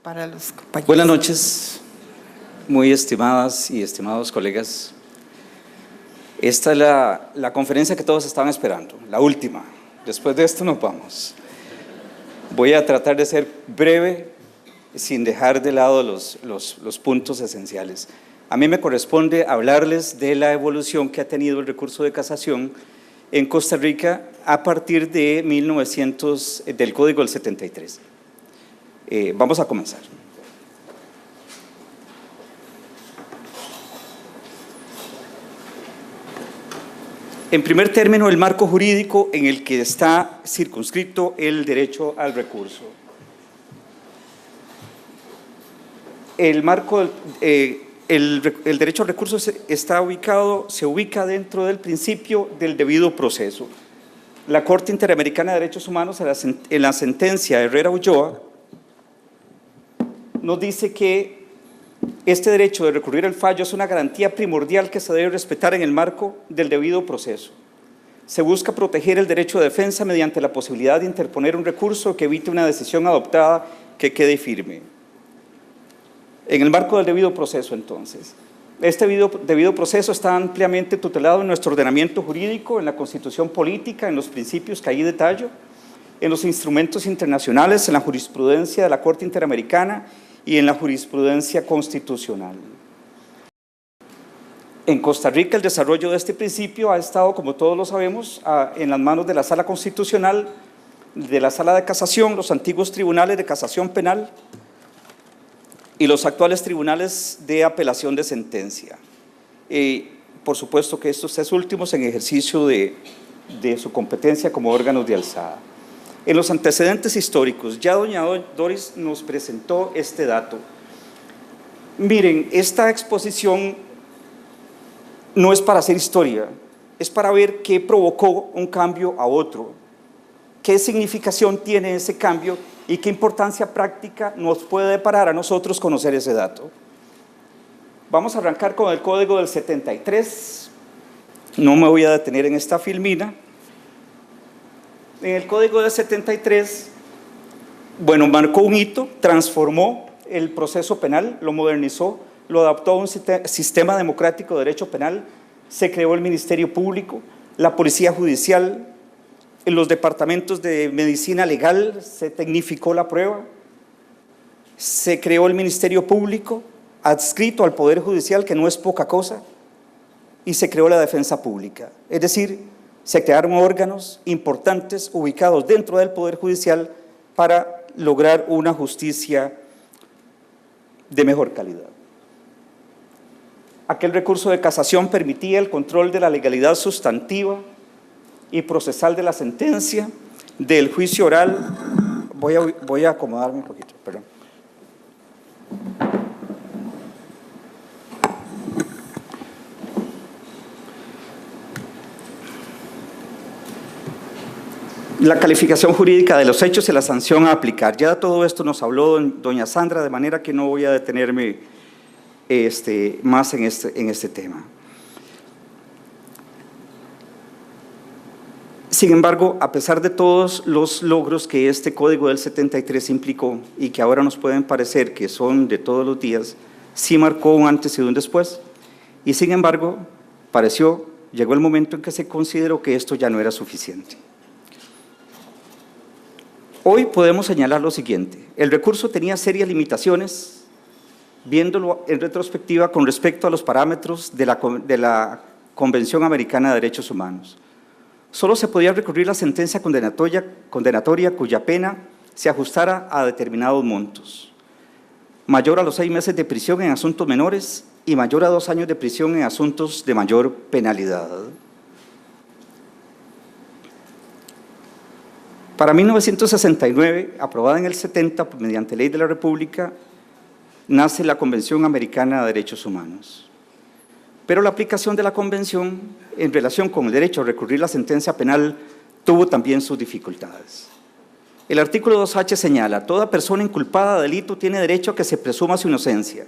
para los compañeros. Buenas noches, muy estimadas y estimados colegas. Esta es la conferencia que todos estaban esperando, la última. Después de esto nos vamos. Voy a tratar de ser breve, sin dejar de lado los puntos esenciales. A mí me corresponde hablarles de la evolución que ha tenido el recurso de casación en Costa Rica a partir de del Código del 73. Vamos a comenzar. En primer término, el marco jurídico en el que está circunscrito el derecho al recurso. El derecho al recurso se ubica dentro del principio del debido proceso. La Corte Interamericana de Derechos Humanos, en la sentencia Herrera-Ulloa, nos dice que este derecho de recurrir al fallo es una garantía primordial que se debe respetar en el marco del debido proceso. Se busca proteger el derecho de defensa mediante la posibilidad de interponer un recurso que evite una decisión adoptada que quede firme. En el marco del debido proceso, entonces, este debido proceso está ampliamente tutelado en nuestro ordenamiento jurídico, en la Constitución política, en los principios que ahí detallo, en los instrumentos internacionales, en la jurisprudencia de la Corte Interamericana y en la jurisprudencia constitucional. En Costa Rica el desarrollo de este principio ha estado, como todos lo sabemos, en las manos de la Sala Constitucional, de la Sala de Casación, los antiguos tribunales de casación penal y los actuales tribunales de apelación de sentencia. Por supuesto que estos tres últimos en ejercicio de su competencia como órganos de alzada. En los antecedentes históricos, ya doña Doris nos presentó este dato. Miren, esta exposición no es para hacer historia, es para ver qué provocó un cambio a otro, qué significación tiene ese cambio y qué importancia práctica nos puede deparar a nosotros conocer ese dato. Vamos a arrancar con el Código del 73, no me voy a detener en esta filmina. En el Código del 73, bueno, marcó un hito, transformó el proceso penal, lo modernizó, lo adaptó a un sistema democrático de derecho penal, se creó el Ministerio Público, la Policía Judicial, en los departamentos de medicina legal se tecnificó la prueba, se creó el Ministerio Público adscrito al Poder Judicial, que no es poca cosa, y se creó la Defensa Pública, es decir, se crearon órganos importantes ubicados dentro del Poder Judicial para lograr una justicia de mejor calidad. Aquel recurso de casación permitía el control de la legalidad sustantiva y procesal de la sentencia, del juicio oral. Voy a acomodarme un poquito, perdón. La calificación jurídica de los hechos y la sanción a aplicar. Ya todo esto nos habló doña Sandra, de manera que no voy a detenerme más en este tema. Sin embargo, a pesar de todos los logros que este Código del 73 implicó y que ahora nos pueden parecer que son de todos los días, sí marcó un antes y un después. Y sin embargo, llegó el momento en que se consideró que esto ya no era suficiente. Hoy podemos señalar lo siguiente: el recurso tenía serias limitaciones, viéndolo en retrospectiva con respecto a los parámetros de la Convención Americana de Derechos Humanos. Solo se podía recurrir a sentencia condenatoria cuya pena se ajustara a determinados montos, mayor a los 6 meses de prisión en asuntos menores y mayor a 2 años de prisión en asuntos de mayor penalidad. Para 1969, aprobada en el 70 mediante Ley de la República, nace la Convención Americana de Derechos Humanos. Pero la aplicación de la Convención en relación con el derecho a recurrir la sentencia penal tuvo también sus dificultades. El artículo 2H señala: toda persona inculpada de delito tiene derecho a que se presuma su inocencia,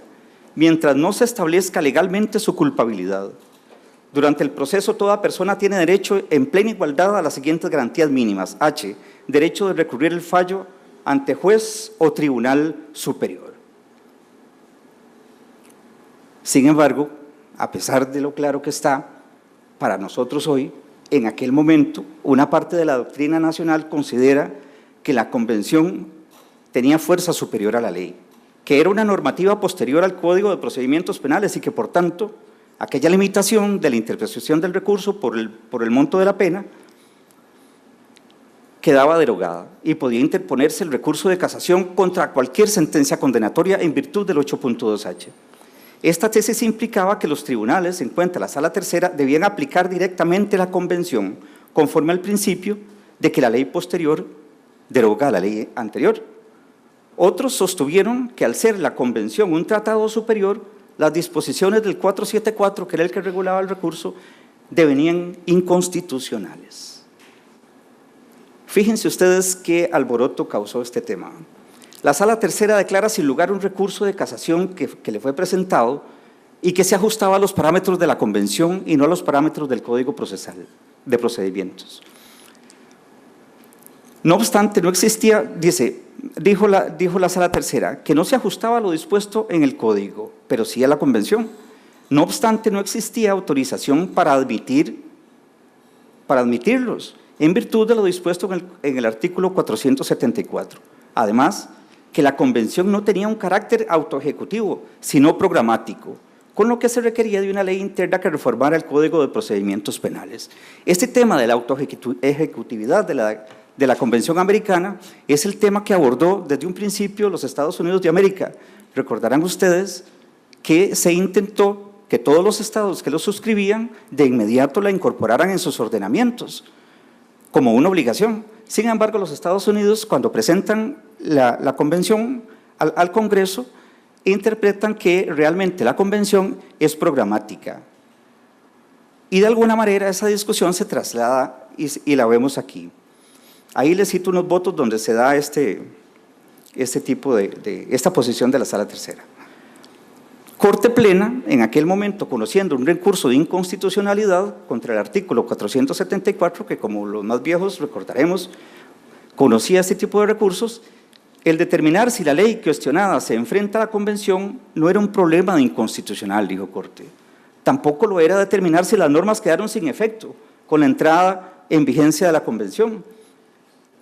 mientras no se establezca legalmente su culpabilidad. Durante el proceso, toda persona tiene derecho en plena igualdad a las siguientes garantías mínimas. H, derecho de recurrir el fallo ante juez o tribunal superior. Sin embargo, a pesar de lo claro que está, para nosotros hoy, en aquel momento, una parte de la doctrina nacional considera que la Convención tenía fuerza superior a la ley, que era una normativa posterior al Código de Procedimientos Penales y que, por tanto, aquella limitación de la interpretación del recurso por el monto de la pena quedaba derogada y podía interponerse el recurso de casación contra cualquier sentencia condenatoria en virtud del 8.2H. Esta tesis implicaba que los tribunales, en cuenta la Sala Tercera, debían aplicar directamente la Convención conforme al principio de que la ley posterior deroga a la ley anterior. Otros sostuvieron que al ser la Convención un tratado superior, las disposiciones del 474, que era el que regulaba el recurso, devenían inconstitucionales. Fíjense ustedes qué alboroto causó este tema. La Sala Tercera declara sin lugar un recurso de casación que le fue presentado y que se ajustaba a los parámetros de la Convención y no a los parámetros del Código Procesal de Procedimientos. No obstante, no existía, dijo la Sala Tercera, que no se ajustaba a lo dispuesto en el Código, pero sí a la Convención. No obstante, no existía autorización para admitirlos, en virtud de lo dispuesto en el artículo 474. Además, que la Convención no tenía un carácter autoejecutivo, sino programático, con lo que se requería de una ley interna que reformara el Código de Procedimientos Penales. Este tema de la autoejecutividad de la Convención Americana es el tema que abordó desde un principio los Estados Unidos de América. Recordarán ustedes que se intentó que todos los estados que lo suscribían de inmediato la incorporaran en sus ordenamientos, como una obligación. Sin embargo, los Estados Unidos, cuando presentan la Convención al Congreso, interpretan que realmente la Convención es programática. Y de alguna manera esa discusión se traslada y la vemos aquí. Ahí les cito unos votos donde se da esta posición de la Sala Tercera. Corte Plena, en aquel momento, conociendo un recurso de inconstitucionalidad contra el artículo 474, que como los más viejos recordaremos, conocía este tipo de recursos, el determinar si la ley cuestionada se enfrenta a la Convención no era un problema de inconstitucional, dijo Corte. Tampoco lo era determinar si las normas quedaron sin efecto con la entrada en vigencia de la Convención.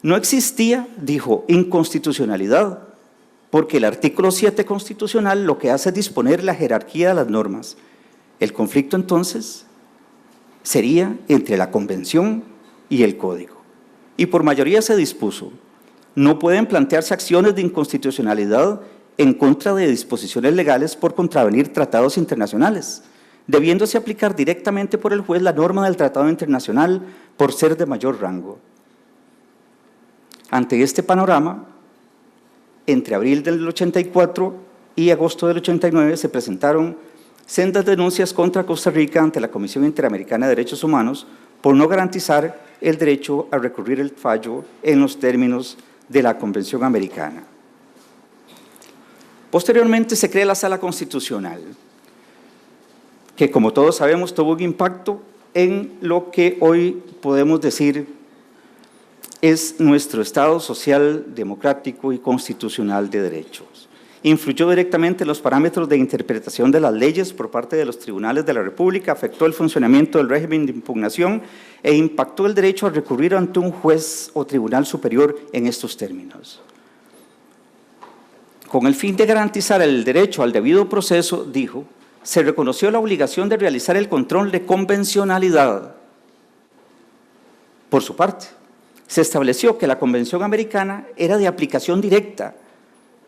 No existía, dijo, inconstitucionalidad, porque el artículo 7 constitucional lo que hace es disponer la jerarquía de las normas. El conflicto entonces sería entre la Convención y el Código. Y por mayoría se dispuso, no pueden plantearse acciones de inconstitucionalidad en contra de disposiciones legales por contravenir tratados internacionales, debiéndose aplicar directamente por el juez la norma del tratado internacional por ser de mayor rango. Ante este panorama, entre abril del 84 y agosto del 89 se presentaron sendas denuncias contra Costa Rica ante la Comisión Interamericana de Derechos Humanos por no garantizar el derecho a recurrir el fallo en los términos de la Convención Americana. Posteriormente se crea la Sala Constitucional, que como todos sabemos tuvo un impacto en lo que hoy podemos decir es nuestro Estado social, democrático y constitucional de derechos. Influyó directamente en los parámetros de interpretación de las leyes por parte de los tribunales de la República, afectó el funcionamiento del régimen de impugnación e impactó el derecho a recurrir ante un juez o tribunal superior en estos términos. Con el fin de garantizar el derecho al debido proceso, dijo, se reconoció la obligación de realizar el control de convencionalidad. Por su parte, se estableció que la Convención Americana era de aplicación directa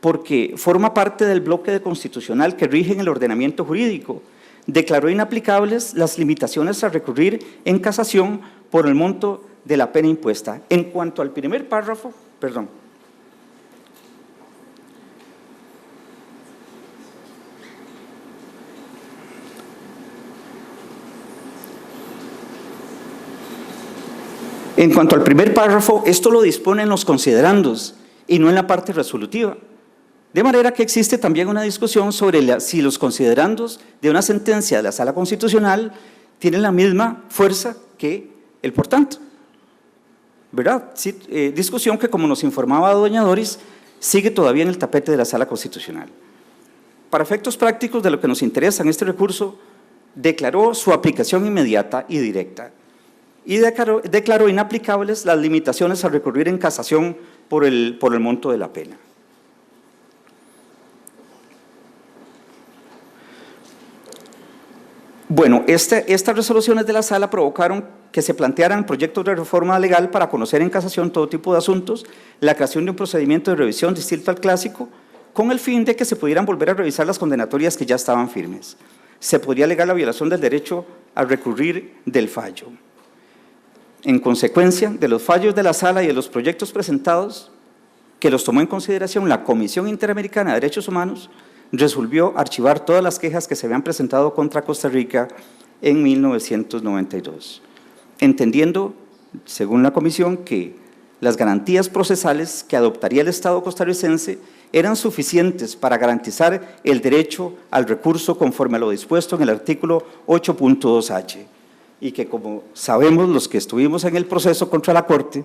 porque forma parte del bloque constitucional que rige en el ordenamiento jurídico. Declaró inaplicables las limitaciones a recurrir en casación por el monto de la pena impuesta. En cuanto al primer párrafo, esto lo dispone en los considerandos y no en la parte resolutiva. De manera que existe también una discusión sobre si los considerandos de una sentencia de la Sala Constitucional tienen la misma fuerza que el por tanto. ¿verdad? Sí, discusión que, como nos informaba doña Doris, sigue todavía en el tapete de la Sala Constitucional. Para efectos prácticos de lo que nos interesa en este recurso, declaró su aplicación inmediata y directa y declaró inaplicables las limitaciones a recurrir en casación por el monto de la pena. Bueno, estas resoluciones de la Sala provocaron que se plantearan proyectos de reforma legal para conocer en casación todo tipo de asuntos, la creación de un procedimiento de revisión distinto al clásico, con el fin de que se pudieran volver a revisar las condenatorias que ya estaban firmes. Se podría alegar la violación del derecho a recurrir del fallo. En consecuencia de los fallos de la Sala y de los proyectos presentados, que los tomó en consideración la Comisión Interamericana de Derechos Humanos, resolvió archivar todas las quejas que se habían presentado contra Costa Rica en 1992, entendiendo, según la Comisión, que las garantías procesales que adoptaría el Estado costarricense eran suficientes para garantizar el derecho al recurso conforme a lo dispuesto en el artículo 8.2h, y que, como sabemos los que estuvimos en el proceso contra la Corte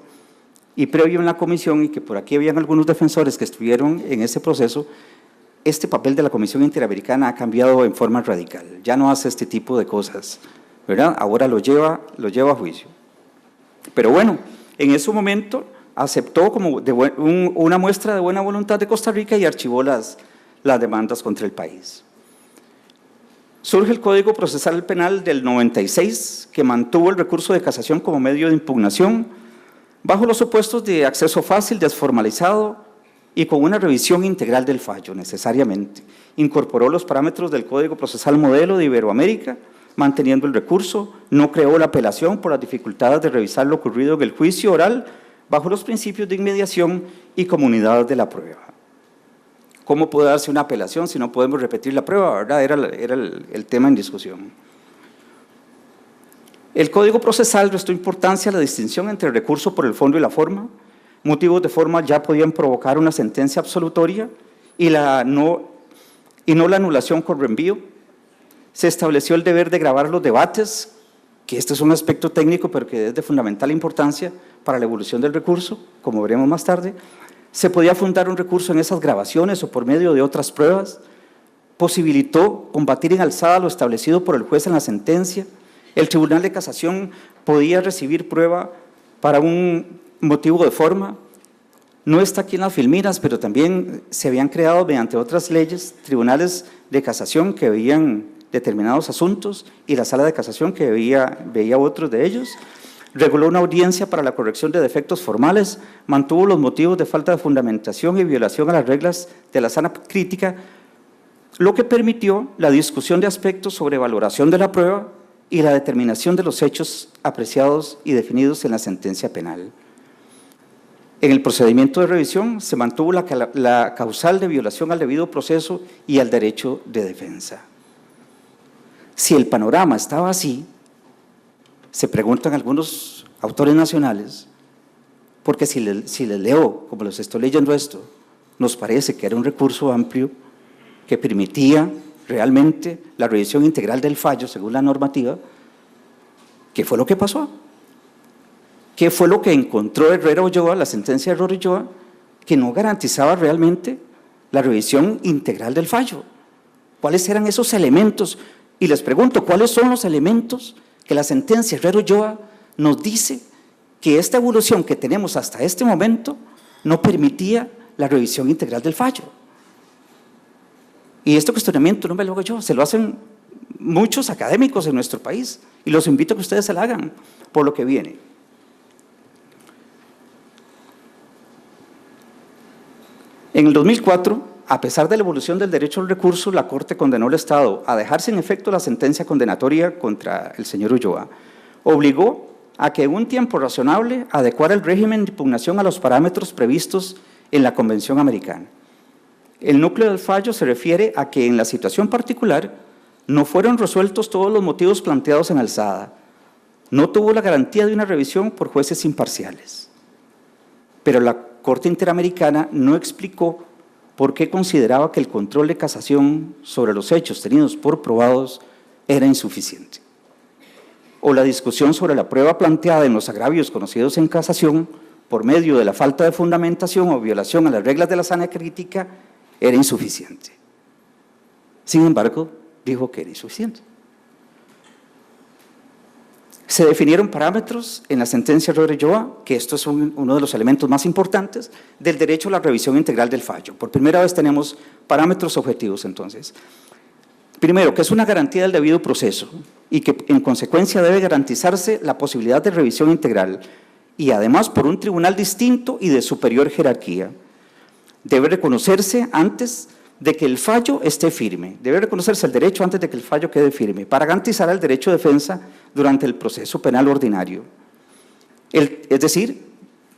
y previo en la Comisión, y que por aquí habían algunos defensores que estuvieron en ese proceso, este papel de la Comisión Interamericana ha cambiado en forma radical, ya no hace este tipo de cosas, ¿verdad? Ahora lo lleva a juicio. Pero bueno, en ese momento aceptó como una muestra de buena voluntad de Costa Rica y archivó las demandas contra el país. Surge el Código Procesal Penal del 96, que mantuvo el recurso de casación como medio de impugnación, bajo los supuestos de acceso fácil, desformalizado y con una revisión integral del fallo, necesariamente. Incorporó los parámetros del Código Procesal Modelo de Iberoamérica, manteniendo el recurso, no creó la apelación por las dificultades de revisar lo ocurrido en el juicio oral, bajo los principios de inmediación y comunidad de la prueba. ¿Cómo puede darse una apelación si no podemos repetir la prueba, verdad? Era el tema en discusión. El Código Procesal restó importancia a la distinción entre el recurso por el fondo y la forma. Motivos de forma ya podían provocar una sentencia absolutoria y no la anulación con reenvío. Se estableció el deber de grabar los debates, que este es un aspecto técnico, pero que es de fundamental importancia para la evolución del recurso, como veremos más tarde. Se podía fundar un recurso en esas grabaciones o por medio de otras pruebas. Posibilitó combatir en alzada lo establecido por el juez en la sentencia. El Tribunal de Casación podía recibir prueba para un motivo de forma. No está aquí en las filminas, pero también se habían creado mediante otras leyes tribunales de casación que veían determinados asuntos y la Sala de Casación que veía otros de ellos. Reguló una audiencia para la corrección de defectos formales, mantuvo los motivos de falta de fundamentación y violación a las reglas de la sana crítica, lo que permitió la discusión de aspectos sobre valoración de la prueba y la determinación de los hechos apreciados y definidos en la sentencia penal. En el procedimiento de revisión se mantuvo la causal de violación al debido proceso y al derecho de defensa. Si el panorama estaba así, se preguntan algunos autores nacionales, porque si les leo, como les estoy leyendo esto, nos parece que era un recurso amplio que permitía realmente la revisión integral del fallo según la normativa. ¿Qué fue lo que pasó? ¿Qué fue lo que encontró Herrera Ulloa, la sentencia de Herrera Ulloa, que no garantizaba realmente la revisión integral del fallo? ¿Cuáles eran esos elementos? Y les pregunto, ¿cuáles son los elementos que la sentencia de Herrera Ulloa nos dice que esta evolución que tenemos hasta este momento no permitía la revisión integral del fallo? Y este cuestionamiento no me lo hago yo, se lo hacen muchos académicos en nuestro país y los invito a que ustedes se lo hagan por lo que viene. En el 2004, a pesar de la evolución del derecho al recurso, la Corte condenó al Estado a dejar sin efecto la sentencia condenatoria contra el señor Ulloa. Obligó a que en un tiempo razonable adecuara el régimen de impugnación a los parámetros previstos en la Convención Americana. El núcleo del fallo se refiere a que en la situación particular no fueron resueltos todos los motivos planteados en alzada. No tuvo la garantía de una revisión por jueces imparciales. Pero la Corte Interamericana no explicó por qué consideraba que el control de casación sobre los hechos tenidos por probados era insuficiente. o la discusión sobre la prueba planteada en los agravios conocidos en casación por medio de la falta de fundamentación o violación a las reglas de la sana crítica era insuficiente. Sin embargo, dijo que era insuficiente. Se definieron parámetros en la sentencia Rodríguez, que esto es uno de los elementos más importantes del derecho a la revisión integral del fallo. Por primera vez tenemos parámetros objetivos entonces. Primero, que es una garantía del debido proceso y que en consecuencia debe garantizarse la posibilidad de revisión integral y además por un tribunal distinto y de superior jerarquía. Debe reconocerse antes de que el fallo esté firme, debe reconocerse el derecho antes de que el fallo quede firme, para garantizar el derecho de defensa durante el proceso penal ordinario. Es decir,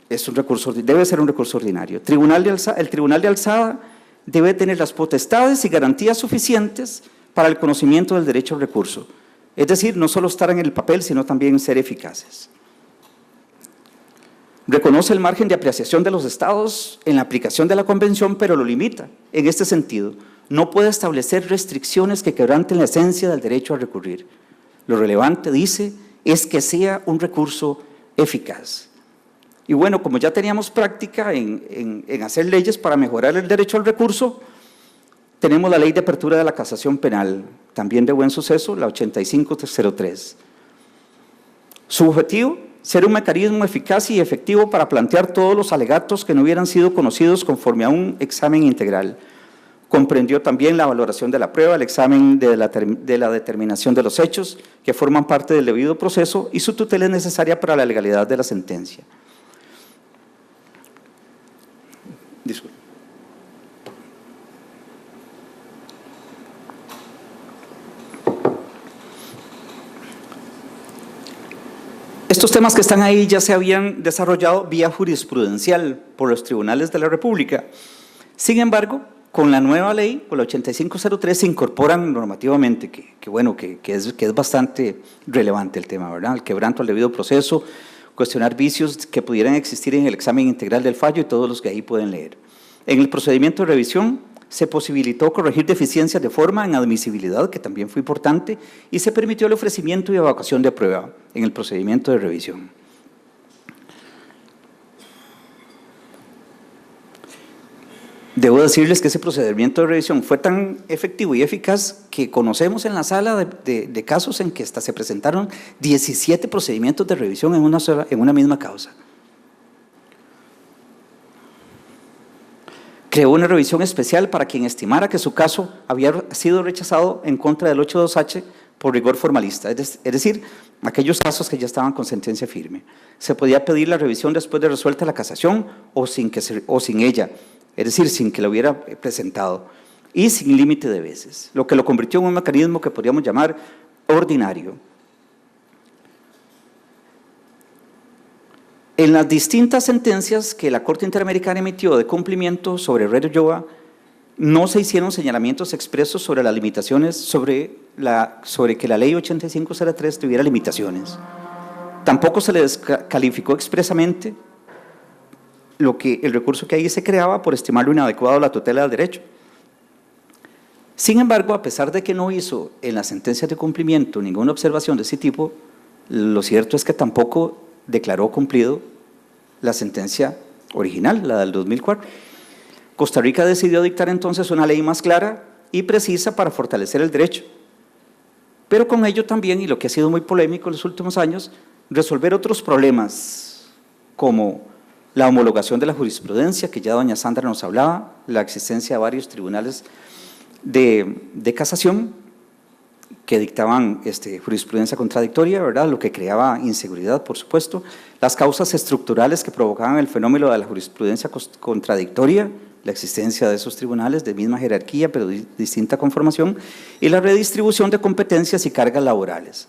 es un recurso, debe ser un recurso ordinario. El tribunal de alzada debe tener las potestades y garantías suficientes para el conocimiento del derecho al recurso. Es decir, no solo estar en el papel, sino también ser eficaces. Reconoce el margen de apreciación de los estados en la aplicación de la convención, pero lo limita. En este sentido, no puede establecer restricciones que quebranten la esencia del derecho a recurrir. Lo relevante, dice, es que sea un recurso eficaz. Y bueno, como ya teníamos práctica en hacer leyes para mejorar el derecho al recurso, tenemos la Ley de Apertura de la Casación Penal, también de buen suceso, la 8503. Su objetivo, ser un mecanismo eficaz y efectivo para plantear todos los alegatos que no hubieran sido conocidos conforme a un examen integral. Comprendió también la valoración de la prueba, el examen de la determinación de los hechos que forman parte del debido proceso y su tutela es necesaria para la legalidad de la sentencia. Disculpe. Estos temas que están ahí ya se habían desarrollado vía jurisprudencial por los tribunales de la República. Sin embargo, con la nueva ley, con la 8503, se incorporan normativamente, que es bastante relevante el tema, ¿verdad? El quebranto al debido proceso, cuestionar vicios que pudieran existir en el examen integral del fallo y todos los que ahí pueden leer. En el procedimiento de revisión se posibilitó corregir deficiencias de forma en admisibilidad, que también fue importante, y se permitió el ofrecimiento y evacuación de prueba en el procedimiento de revisión. Debo decirles que ese procedimiento de revisión fue tan efectivo y eficaz que conocemos en la sala de casos en que hasta se presentaron 17 procedimientos de revisión en una misma causa. Creó una revisión especial para quien estimara que su caso había sido rechazado en contra del 82H por rigor formalista, es decir, aquellos casos que ya estaban con sentencia firme. Se podía pedir la revisión después de resuelta la casación o sin ella, es decir, sin que la hubiera presentado y sin límite de veces, lo que lo convirtió en un mecanismo que podríamos llamar ordinario. En las distintas sentencias que la Corte Interamericana emitió de cumplimiento sobre Rodríguez, no se hicieron señalamientos expresos sobre las limitaciones, sobre que la Ley 8503 tuviera limitaciones. Tampoco se le descalificó expresamente el recurso que ahí se creaba por estimarlo inadecuado a la tutela del derecho. Sin embargo, a pesar de que no hizo en las sentencias de cumplimiento ninguna observación de ese tipo, lo cierto es que tampoco declaró cumplido la sentencia original, la del 2004. Costa Rica decidió dictar entonces una ley más clara y precisa para fortalecer el derecho, pero con ello también, y lo que ha sido muy polémico en los últimos años, resolver otros problemas como la homologación de la jurisprudencia, que ya doña Sandra nos hablaba, la existencia de varios tribunales de casación que dictaban jurisprudencia contradictoria, ¿verdad? Lo que creaba inseguridad, por supuesto, las causas estructurales que provocaban el fenómeno de la jurisprudencia contradictoria, la existencia de esos tribunales de misma jerarquía pero de distinta conformación, y la redistribución de competencias y cargas laborales.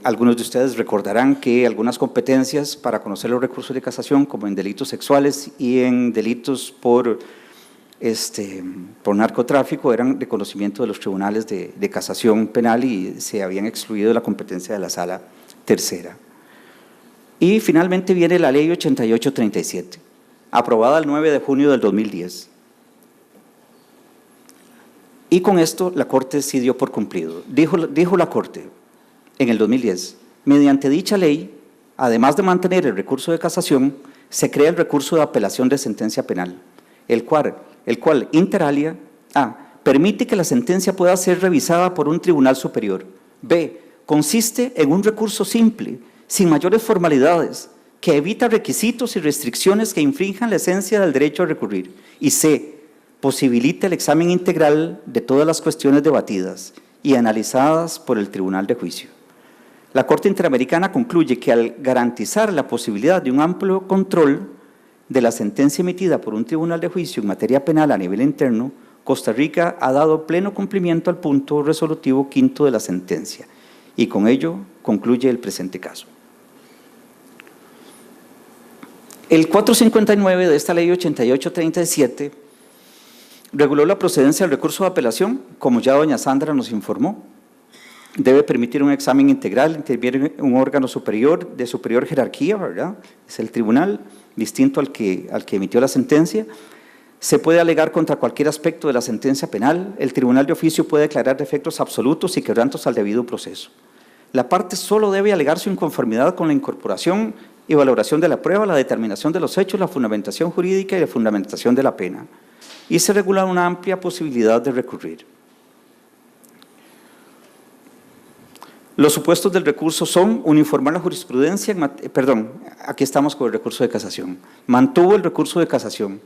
Algunos de ustedes recordarán que algunas competencias para conocer los recursos de casación, como en delitos sexuales y en delitos por narcotráfico, eran de conocimiento de los tribunales de casación penal y se habían excluido de la competencia de la sala tercera. Y finalmente viene la Ley 8837, aprobada el 9 de junio del 2010. Y con esto la Corte sí dio por cumplido. Dijo la Corte, en el 2010. Mediante dicha ley, además de mantener el recurso de casación, se crea el recurso de apelación de sentencia penal, el cual inter alia, a, permite que la sentencia pueda ser revisada por un tribunal superior. B, consiste en un recurso simple, sin mayores formalidades, que evita requisitos y restricciones que infrinjan la esencia del derecho a recurrir. Y C, posibilita el examen integral de todas las cuestiones debatidas y analizadas por el Tribunal de Juicio. La Corte Interamericana concluye que al garantizar la posibilidad de un amplio control de la sentencia emitida por un tribunal de juicio en materia penal a nivel interno, Costa Rica ha dado pleno cumplimiento al punto resolutivo quinto de la sentencia y con ello concluye el presente caso. El 459 de esta ley 8837 reguló la procedencia del recurso de apelación, como ya doña Sandra nos informó. Debe permitir un examen integral, interviene un órgano superior, de superior jerarquía, ¿verdad? Es el tribunal, distinto al que emitió la sentencia. Se puede alegar contra cualquier aspecto de la sentencia penal. El tribunal de oficio puede declarar defectos absolutos y quebrantos al debido proceso. La parte solo debe alegar su inconformidad con la incorporación y valoración de la prueba, la determinación de los hechos, la fundamentación jurídica y la fundamentación de la pena. Y se regula una amplia posibilidad de recurrir. Los supuestos del recurso son uniformar la jurisprudencia, aquí estamos con el recurso de casación. Mantuvo el recurso de casación,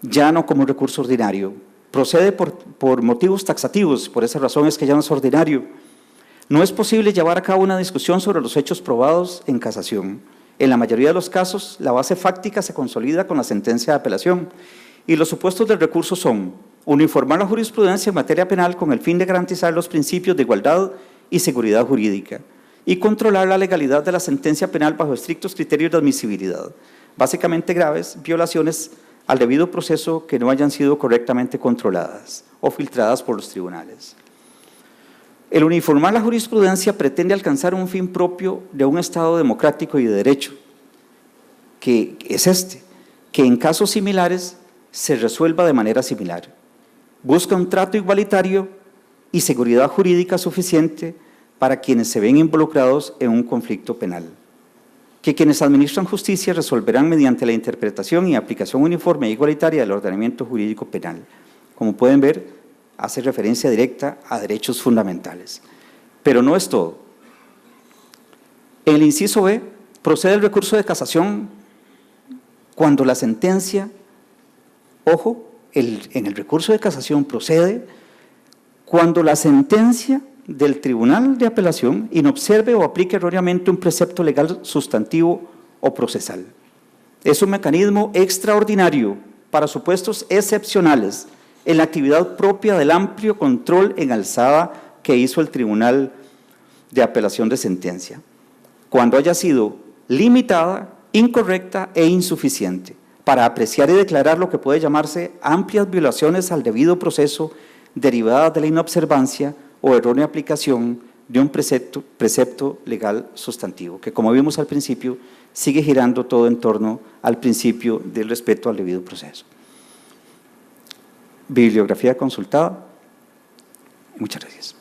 ya no como recurso ordinario. Procede por motivos taxativos, por esa razón es que ya no es ordinario. No es posible llevar a cabo una discusión sobre los hechos probados en casación. En la mayoría de los casos, la base fáctica se consolida con la sentencia de apelación. Y los supuestos del recurso son uniformar la jurisprudencia en materia penal con el fin de garantizar los principios de igualdad y seguridad jurídica y controlar la legalidad de la sentencia penal bajo estrictos criterios de admisibilidad, básicamente graves violaciones al debido proceso que no hayan sido correctamente controladas o filtradas por los tribunales. El uniformar la jurisprudencia pretende alcanzar un fin propio de un Estado democrático y de derecho, que es que en casos similares se resuelva de manera similar. Busca un trato igualitario y seguridad jurídica suficiente para quienes se ven involucrados en un conflicto penal. Que quienes administran justicia resolverán mediante la interpretación y aplicación uniforme e igualitaria del ordenamiento jurídico penal. Como pueden ver, hace referencia directa a derechos fundamentales. Pero no es todo. En el inciso B, procede el recurso de casación cuando la sentencia, ojo, en el recurso de casación procede cuando la sentencia del Tribunal de Apelación inobserve o aplique erróneamente un precepto legal sustantivo o procesal. Es un mecanismo extraordinario para supuestos excepcionales en la actividad propia del amplio control en alzada que hizo el Tribunal de Apelación de sentencia, cuando haya sido limitada, incorrecta e insuficiente, para apreciar y declarar lo que puede llamarse amplias violaciones al debido proceso derivadas de la inobservancia o errónea aplicación de un precepto legal sustantivo, que como vimos al principio, sigue girando todo en torno al principio del respeto al debido proceso. Bibliografía consultada. Muchas gracias.